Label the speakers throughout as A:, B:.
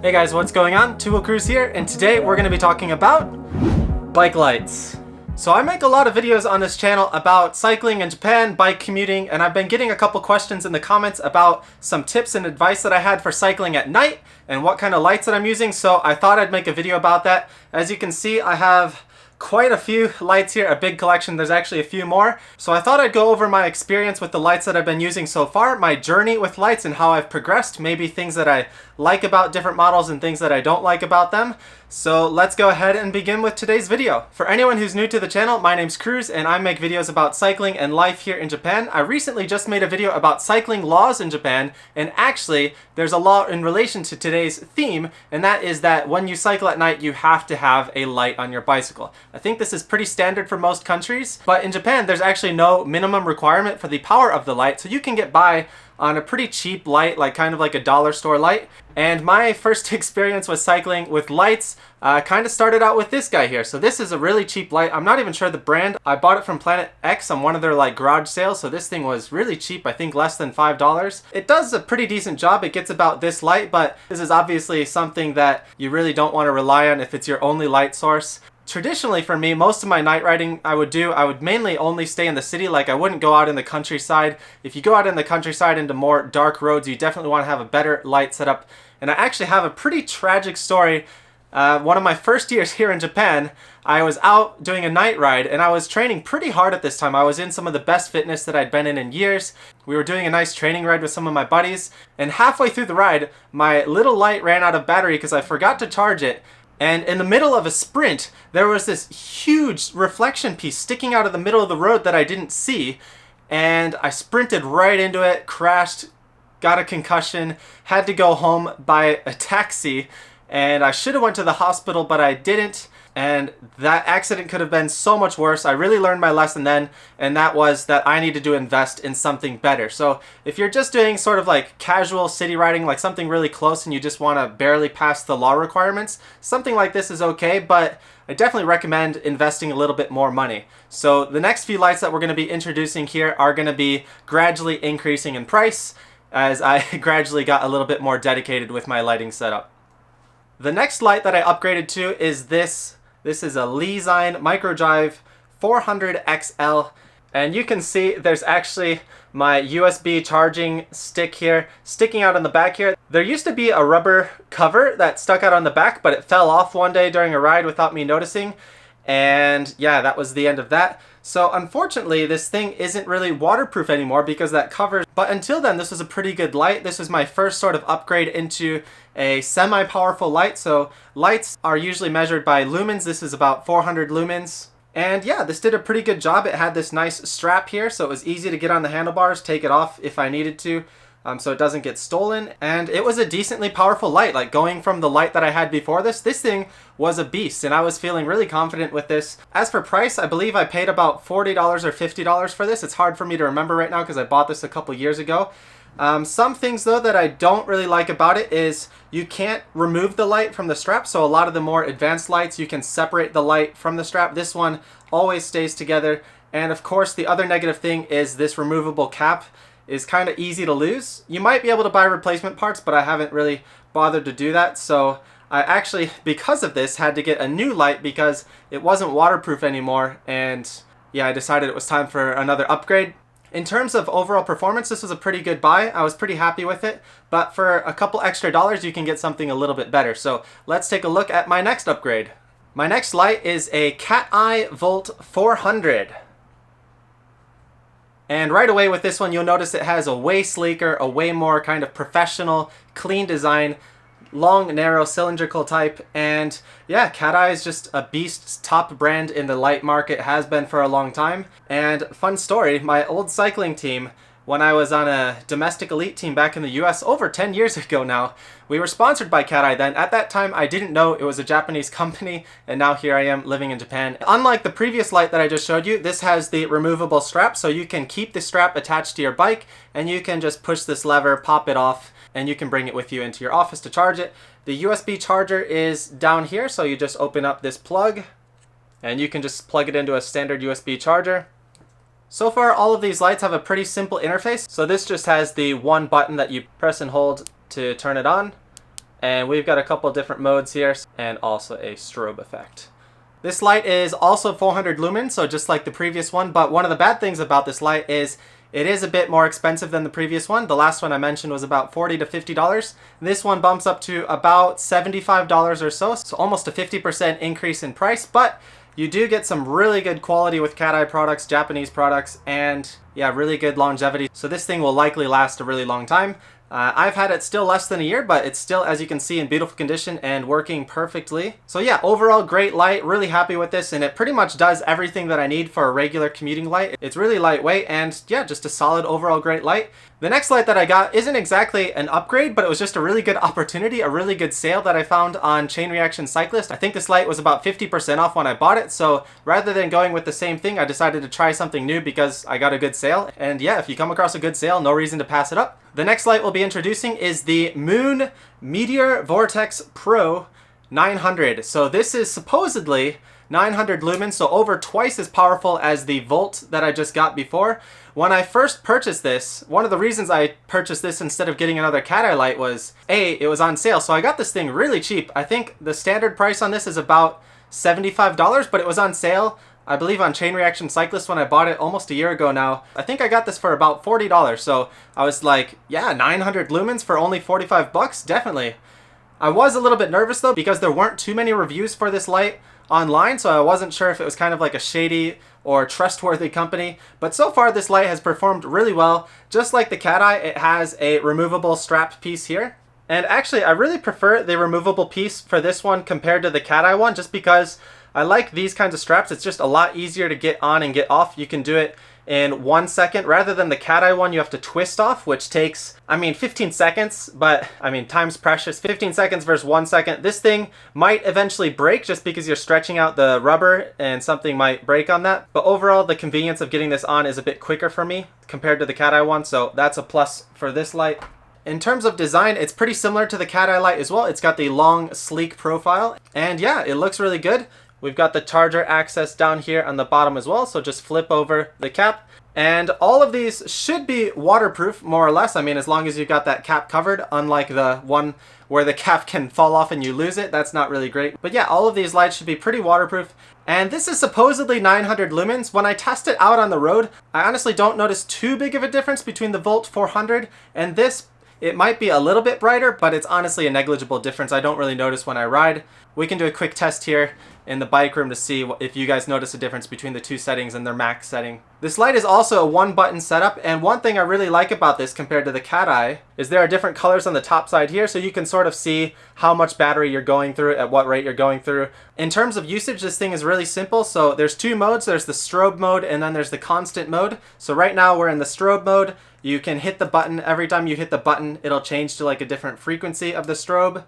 A: Hey guys, what's going on? Cruz here, and today we're going to be talking about bike lights. So I make a lot of videos on this channel about cycling in Japan, bike commuting, and I've been getting a couple questions in the comments about some tips and advice that I had for cycling at night and what kind of lights that I'm using, so I thought I'd make a video about that. As you can see, I have quite a few lights here, a big collection. There's actually a few more. So I thought I'd go over my experience with the lights that I've been using so far, my journey with lights and how I've progressed, maybe things that I like about different models and things that I don't like about them. So let's go ahead and begin with today's video. For anyone who's new to the channel, my name's Cruz and I make videos about cycling and life here in Japan. I recently just made a video about cycling laws in Japan, and actually there's a law in relation to today's theme, and that is that when you cycle at night you have to have a light on your bicycle. I think this is pretty standard for most countries, but in Japan there's actually no minimum requirement for the power of the light, so you can get by on a pretty cheap light, like kind of like a dollar store light. And my first experience with cycling with lights kind of started out with this guy here. So this is a really cheap light. I'm not even sure the brand. I bought it from Planet X on one of their like garage sales, so this thing was really cheap, I think less than $5. It does a pretty decent job. It gets about this light, but this is obviously something that you really don't want to rely on if it's your only light source. Traditionally for me, most of my night riding I would mainly only stay in the city. Like I wouldn't go out in the countryside. If you go out in the countryside into more dark roads, you definitely want to have a better light setup. And I actually have a pretty tragic story. One of my first years here in Japan, I was out doing a night ride and I was training pretty hard at this time. I was in some of the best fitness that I'd been in years. We were doing a nice training ride with some of my buddies, and halfway through the ride, my little light ran out of battery because I forgot to charge it. And in the middle of a sprint, there was this huge reflection piece sticking out of the middle of the road that I didn't see. And I sprinted right into it, crashed, got a concussion, had to go home by a taxi. And I should have went to the hospital, but I didn't. And that accident could have been so much worse. I really learned my lesson then, and that was that I needed to invest in something better. So if you're just doing sort of like casual city riding, like something really close and you just want to barely pass the law requirements, something like this is okay, but I definitely recommend investing a little bit more money. So the next few lights that we're going to be introducing here are going to be gradually increasing in price as I gradually got a little bit more dedicated with my lighting setup. The next light that I upgraded to is this. This is a Lezyne Microdrive 400 XL, and you can see there's actually my USB charging stick here sticking out on the back here. There used to be a rubber cover that stuck out on the back, but it fell off one day during a ride without me noticing, and yeah, that was the end of that. So unfortunately this thing isn't really waterproof anymore because that cover, but until then this was a pretty good light. This was my first sort of upgrade into a semi-powerful light. So lights are usually measured by lumens. This is about 400 lumens. And yeah, this did a pretty good job. It had this nice strap here, so it was easy to get on the handlebars, take it off if I needed to, so it doesn't get stolen. And it was a decently powerful light. Like going from the light that I had before this thing was a beast, and I was feeling really confident with this. As for price, I believe I paid about $40 or $50 for this. It's hard for me to remember right now because I bought this a couple years ago. Some things though that I don't really like about it is you can't remove the light from the strap. So a lot of the more advanced lights, you can separate the light from the strap. This one always stays together. And of course the other negative thing is this removable cap is kind of easy to lose. You might be able to buy replacement parts, but I haven't really bothered to do that. So I actually, because of this, had to get a new light because it wasn't waterproof anymore. And yeah, I decided it was time for another upgrade. In terms of overall performance, this was a pretty good buy. I was pretty happy with it, but for a couple extra dollars, you can get something a little bit better. So let's take a look at my next upgrade. My next light is a Cateye Volt 400. And right away with this one, you'll notice it has a way sleeker, a way more kind of professional, clean design, long, narrow, cylindrical type. And yeah, Cateye is just a beast, top brand in the light market, has been for a long time. And fun story, my old cycling team, when I was on a domestic elite team back in the US over 10 years ago now, we were sponsored by Cateye then. At that time, I didn't know it was a Japanese company, and now here I am living in Japan. Unlike the previous light that I just showed you, this has the removable strap, so you can keep the strap attached to your bike, and you can just push this lever, pop it off, and you can bring it with you into your office to charge it. The USB charger is down here, so you just open up this plug, and you can just plug it into a standard USB charger. So far, all of these lights have a pretty simple interface. So this just has the one button that you press and hold to turn it on. And we've got a couple different modes here and also a strobe effect. This light is also 400 lumens, so just like the previous one, but one of the bad things about this light is it is a bit more expensive than the previous one. The last one I mentioned was about $40 to $50. This one bumps up to about $75 or so almost a 50% increase in price, but you do get some really good quality with Cateye products, Japanese products, and yeah, really good longevity. So this thing will likely last a really long time. I've had it still less than a year, but it's still, as you can see, in beautiful condition and working perfectly. So yeah, overall great light, really happy with this, and it pretty much does everything that I need for a regular commuting light. It's really lightweight and yeah, just a solid overall great light. The next light that I got isn't exactly an upgrade, but it was just a really good opportunity, a really good sale that I found on Chain Reaction Cyclist. I think this light was about 50% off when I bought it, so rather than going with the same thing, I decided to try something new because I got a good sale. And yeah, if you come across a good sale, no reason to pass it up. The next light we'll be introducing is the Moon Meteor Vortex Pro 900. So this is supposedly 900 lumens, so over twice as powerful as the Volt that I just got before. When I first purchased this, one of the reasons I purchased this instead of getting another Cateye light was, A, it was on sale, so I got this thing really cheap. I think the standard price on this is about $75, but it was on sale, I believe, on Chain Reaction Cyclist when I bought it almost a year ago now. I think I got this for about $40, so I was like, yeah, 900 lumens for only 45 bucks? Definitely. I was a little bit nervous though because there weren't too many reviews for this light online, so I wasn't sure if it was kind of like a shady or trustworthy company, but so far this light has performed really well. Just like the Cateye, it has a removable strap piece here. And actually, I really prefer the removable piece for this one compared to the Cateye one, just because I like these kinds of straps. It's just a lot easier to get on and get off. You can do it in 1 second rather than the Cateye one you have to twist off, which takes, 15 seconds, but time's precious. 15 seconds versus 1 second. This thing might eventually break just because you're stretching out the rubber and something might break on that. But overall, the convenience of getting this on is a bit quicker for me compared to the Cateye one, so that's a plus for this light. In terms of design, it's pretty similar to the Cateye light as well. It's got the long, sleek profile, and yeah, it looks really good. We've got the charger access down here on the bottom as well, so just flip over the cap. And all of these should be waterproof, more or less. As long as you've got that cap covered, unlike the one where the cap can fall off and you lose it. That's not really great. But yeah, all of these lights should be pretty waterproof. And this is supposedly 900 lumens. When I test it out on the road, I honestly don't notice too big of a difference between the Volt 400 and this. It might be a little bit brighter, but it's honestly a negligible difference. I don't really notice when I ride. We can do a quick test here in the bike room to see if you guys notice a difference between the two settings and their max setting. This light is also a one-button setup, and one thing I really like about this compared to the Cateye is there are different colors on the top side here, so you can sort of see how much battery you're going through, at what rate you're going through. In terms of usage, this thing is really simple. So there's two modes. There's the strobe mode and then there's the constant mode. So right now we're in the strobe mode. You can hit the button. Every time you hit the button, it'll change to like a different frequency of the strobe.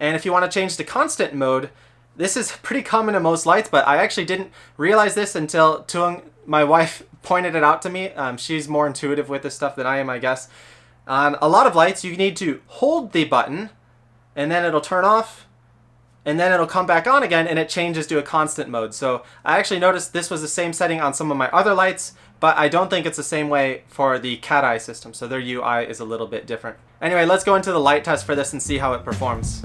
A: And if you want to change to constant mode, this is pretty common in most lights, but I actually didn't realize this until Tung, my wife, pointed it out to me. She's more intuitive with this stuff than I am, I guess. On a lot of lights, you need to hold the button, and then it'll turn off, and then it'll come back on again, and it changes to a constant mode. So I actually noticed this was the same setting on some of my other lights, but I don't think it's the same way for the Cateye system, so their UI is a little bit different. Anyway, let's go into the light test for this and see how it performs.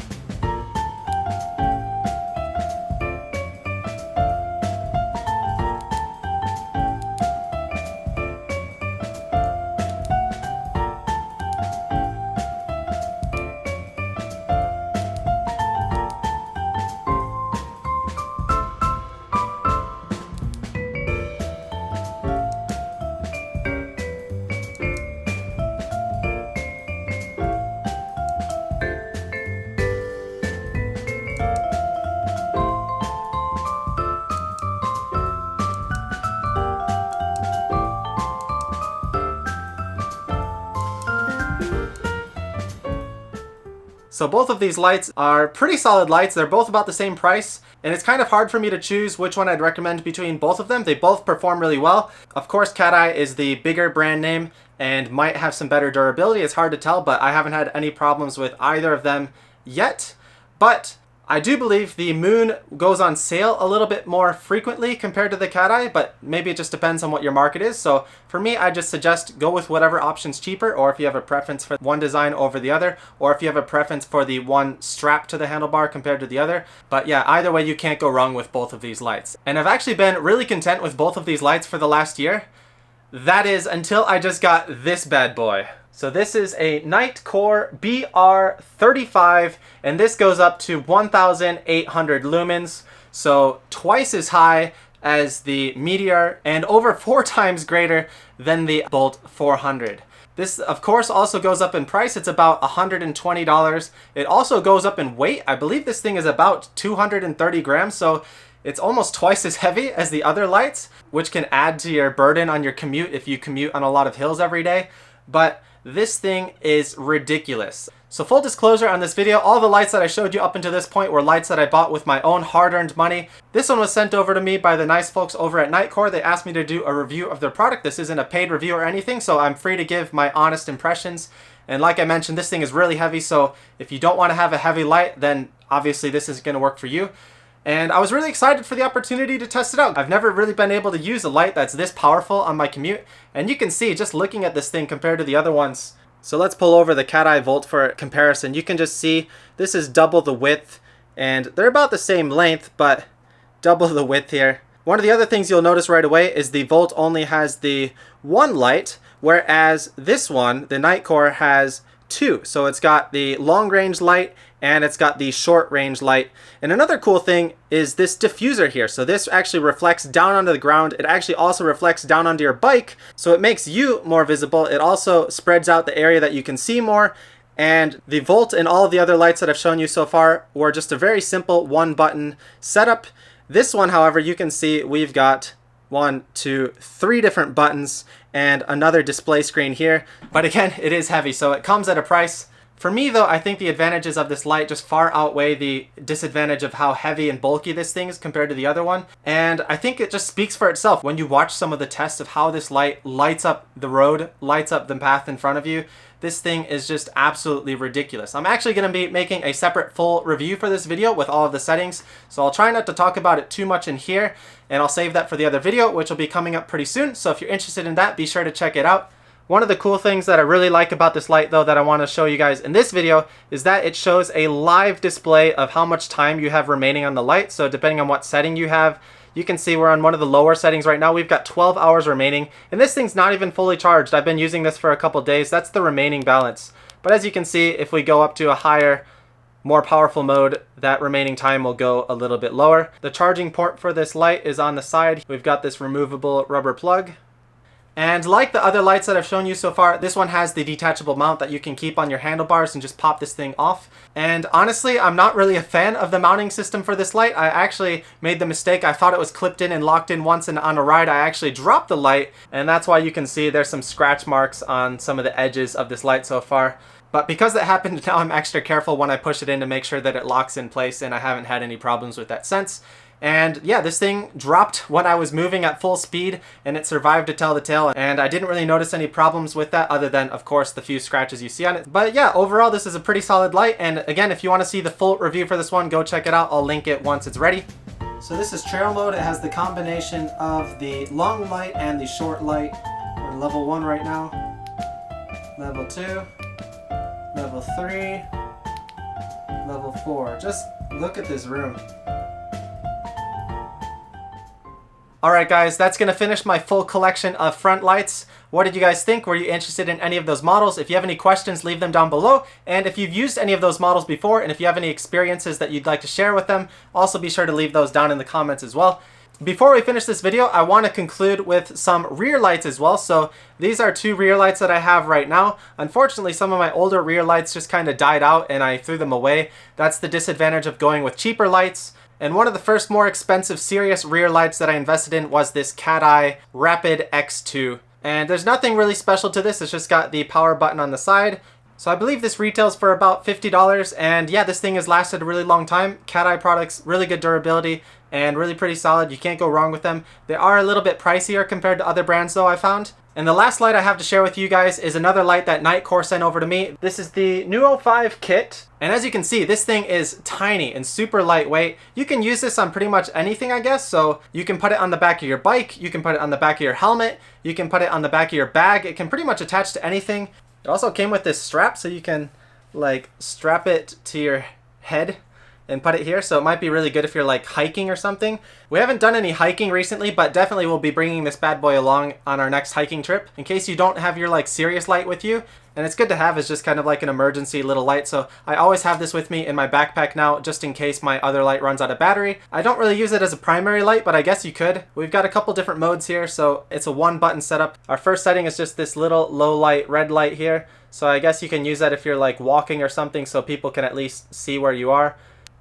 A: So both of these lights are pretty solid lights. They're both about the same price, and it's kind of hard for me to choose which one I'd recommend between both of them. They both perform really well. Of course, Cateye is the bigger brand name and might have some better durability. It's hard to tell, but I haven't had any problems with either of them yet. But I do believe the Moon goes on sale a little bit more frequently compared to the Cateye, but maybe it just depends on what your market is. So for me, I just suggest go with whatever option's cheaper, or if you have a preference for one design over the other, or if you have a preference for the one strap to the handlebar compared to the other. But yeah, either way, you can't go wrong with both of these lights. And I've actually been really content with both of these lights for the last year. That is until I just got this bad boy. So this is a Nitecore BR35, and this goes up to 1,800 lumens, so twice as high as the Meteor and over 4 times greater than the Volt 400. This, of course, also goes up in price. It's about $120. It also goes up in weight. I believe this thing is about 230 grams, so it's almost twice as heavy as the other lights, which can add to your burden on your commute if you commute on a lot of hills every day. But this thing is ridiculous. So full disclosure on this video, all the lights that I showed you up until this point were lights that I bought with my own hard-earned money. This one was sent over to me by the nice folks over at Nitecore. They asked me to do a review of their product. This isn't a paid review or anything, so I'm free to give my honest impressions. And like I mentioned, this thing is really heavy, so if you don't want to have a heavy light, then obviously this isn't going to work for you. And I was really excited for the opportunity to test it out. I've never really been able to use a light that's this powerful on my commute. And you can see just looking at this thing compared to the other ones. So let's pull over the Cateye Volt for comparison. You can just see this is double the width, and they're about the same length, but double the width here. One of the other things you'll notice right away is the Volt only has the one light, whereas this one, the Nitecore, has two. So it's got the long range light and it's got the short range light. And another cool thing is this diffuser here. So this actually reflects down onto the ground. It actually also reflects down onto your bike, so it makes you more visible. It also spreads out the area that you can see more. And the Volt and all of the other lights that I've shown you so far were just a very simple one button setup. This one, however, you can see we've got 1, 2, 3 different buttons and another display screen here. But again, it is heavy, so it comes at a price. For me though, I think the advantages of this light just far outweigh the disadvantage of how heavy and bulky this thing is compared to the other one. And I think it just speaks for itself when you watch some of the tests of how this light lights up the road, lights up the path in front of you. This thing is just absolutely ridiculous. I'm actually going to be making a separate full review for this video with all of the settings, so I'll try not to talk about it too much in here, and I'll save that for the other video, which will be coming up pretty soon. So if you're interested in that, be sure to check it out. One of the cool things that I really like about this light though that I want to show you guys in this video is that it shows a live display of how much time you have remaining on the light. So depending on what setting you have, you can see we're on one of the lower settings right now. We've got 12 hours remaining, and this thing's not even fully charged. I've been using this for a couple days. That's the remaining balance. But as you can see, if we go up to a higher, more powerful mode, that remaining time will go a little bit lower. The charging port for this light is on the side. We've got this removable rubber plug. And like the other lights that I've shown you so far, this one has the detachable mount that you can keep on your handlebars and just pop this thing off. And honestly, I'm not really a fan of the mounting system for this light. I actually made the mistake. I thought it was clipped in and locked in once, and on a ride I actually dropped the light, and that's why you can see there's some scratch marks on some of the edges of this light so far. But because that happened, now I'm extra careful when I push it in to make sure that it locks in place, and I haven't had any problems with that since. And yeah, this thing dropped when I was moving at full speed, and it survived to tell the tale, and I didn't really notice any problems with that other than, of course, the few scratches you see on it. But yeah, overall this is a pretty solid light, and again, if you want to see the full review for this one, go check it out. I'll link it once it's ready. So this is trail mode. It has the combination of the long light and the short light. We're in level 1 right now. Level 2. Level 3. Level 4. Just look at this room. Alright guys, that's going to finish my full collection of front lights. What did you guys think? Were you interested in any of those models? If you have any questions, leave them down below. And if you've used any of those models before, and if you have any experiences that you'd like to share with them, also be sure to leave those down in the comments as well. Before we finish this video, I want to conclude with some rear lights as well. So these are 2 rear lights that I have right now. Unfortunately, some of my older rear lights just kind of died out and I threw them away. That's the disadvantage of going with cheaper lights. And one of the first more expensive serious rear lights that I invested in was this Cateye Rapid X2. And there's nothing really special to this. It's just got the power button on the side. So I believe this retails for about $50, and yeah, this thing has lasted a really long time. Cateye products, really good durability, and really pretty solid. You can't go wrong with them. They are a little bit pricier compared to other brands though, I found. And the last light I have to share with you guys is another light that Nitecore sent over to me. This is the NU05 kit. And as you can see, this thing is tiny and super lightweight. You can use this on pretty much anything, I guess. So you can put it on the back of your bike, you can put it on the back of your helmet, you can put it on the back of your bag. It can pretty much attach to anything. It also came with this strap, so you can like strap it to your head and put it here, so it might be really good if you're like hiking or something. We haven't done any hiking recently, but definitely we'll be bringing this bad boy along on our next hiking trip in case you don't have your like serious light with you. And it's good to have as just kind of like an emergency little light, so I always have this with me in my backpack now just in case my other light runs out of battery. I don't really use it as a primary light, but I guess you could. We've got a couple different modes here, so it's a one button setup. Our first setting is just this little low light red light here, so I guess you can use that if you're like walking or something so people can at least see where you are.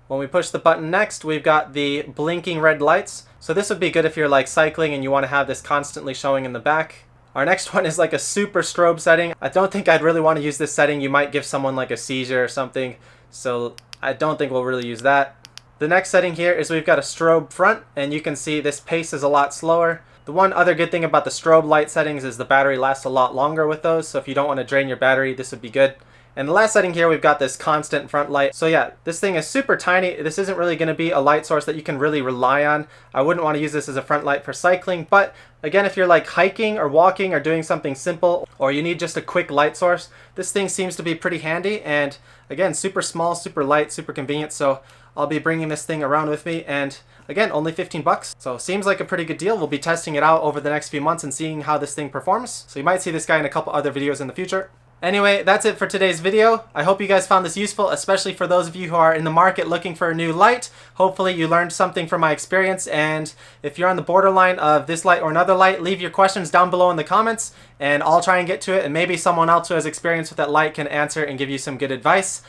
A: When we push the button next, we've got the blinking red lights. So this would be good if you're like cycling and you want to have this constantly showing in the back. Our next one is like a super strobe setting. I don't think I'd really want to use this setting. You might give someone like a seizure or something. So I don't think we'll really use that. The next setting here is we've got a strobe front, and you can see this pace is a lot slower. The one other good thing about the strobe light settings is the battery lasts a lot longer with those. So if you don't want to drain your battery, this would be good. And the last setting here, we've got this constant front light. So yeah, this thing is super tiny. This isn't really going to be a light source that you can really rely on. I wouldn't want to use this as a front light for cycling, but again, if you're like hiking or walking or doing something simple, or you need just a quick light source, this thing seems to be pretty handy. And again, super small, super light, super convenient. So I'll be bringing this thing around with me, and again, only 15 bucks. So seems like a pretty good deal. We'll be testing it out over the next few months and seeing how this thing performs. So you might see this guy in a couple other videos in the future. Anyway, that's it for today's video. I hope you guys found this useful, especially for those of you who are in the market looking for a new light. Hopefully you learned something from my experience, and if you're on the borderline of this light or another light, leave your questions down below in the comments, and I'll try and get to it, and maybe someone else who has experience with that light can answer and give you some good advice.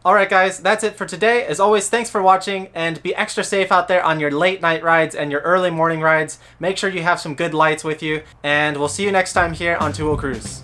A: Alright guys, that's it for today. As always, thanks for watching, and be extra safe out there on your late night rides and your early morning rides. Make sure you have some good lights with you, and we'll see you next time here on Tool Cruise.